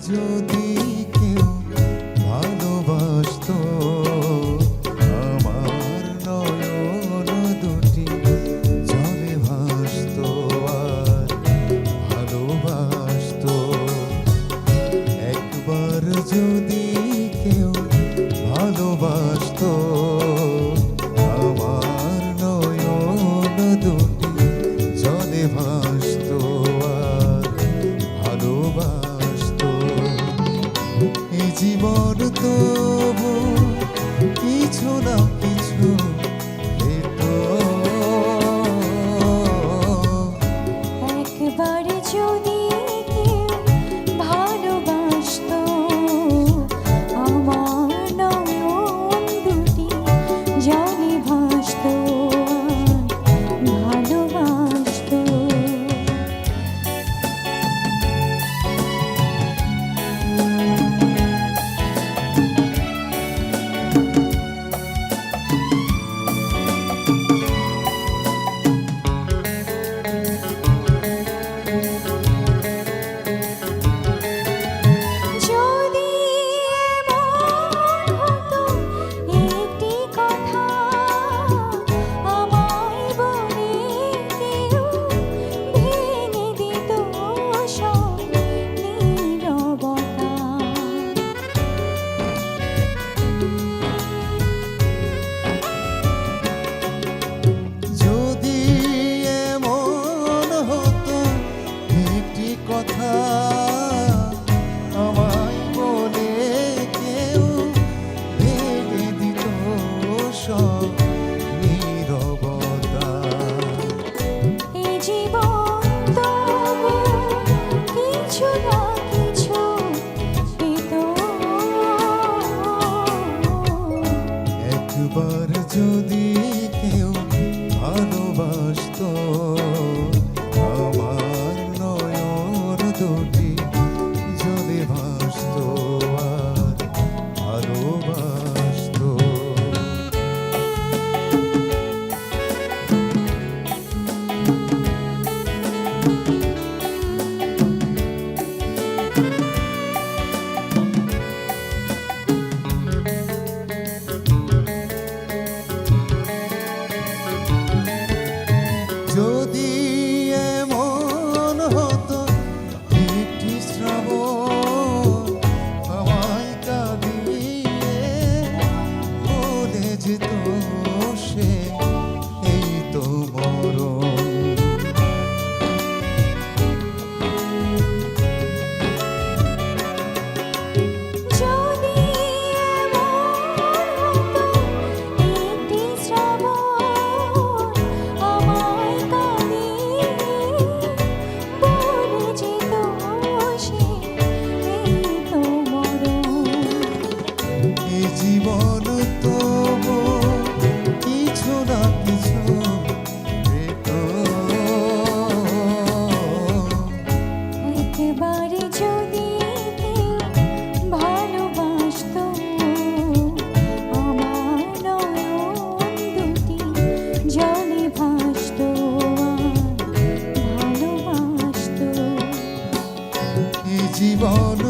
যদি কেউ ভালোবাসতো আমার নয়ন দুটি জলে ভাসতো আর ভালোবাসতো। একবার যদি কেউ ভালোবাসতো আমার নয়ন দুটি জলে ভাসতো আর ভালোবাসতো। এই জীবন তবু কিছু না কিছু পেত। একবার যদি কেউ ভালোবাসতো আমার নয়ন দুটি জলে ভাসতো আর ভালোবাসতো। যদি এমন হতো একটি কথা আমায় বলে কেউ ভেঙে দিত সব নীরবতা। যদি এমন হতো একটি কথা আমায় বলে কেউ ভেঙে দিত সব নীরবতা। এই জীবন তবু কিছু না কিছু পেত। একবার যদি কেউ ভালোবাসতো আমার নয়ন দুটি জলে ভাসতো আর ভালোবাসতো। যদি এমন হতো একটি শ্রাবণ আমায় কাঁদিয়ে বলে যেত সে এই তো মরণ। যদি এমন হতো একটি শ্রাবণ আমায় কাঁদিয়ে বলে যেত সে এই তো মরণ। এই জীবন তবু কিছু না কিছু পেত। একবার যদি কেউ ভালোবাসতো আমার নয়ন দুটি জলে ভাসতো আর ভালোবাসতো। এই জীবন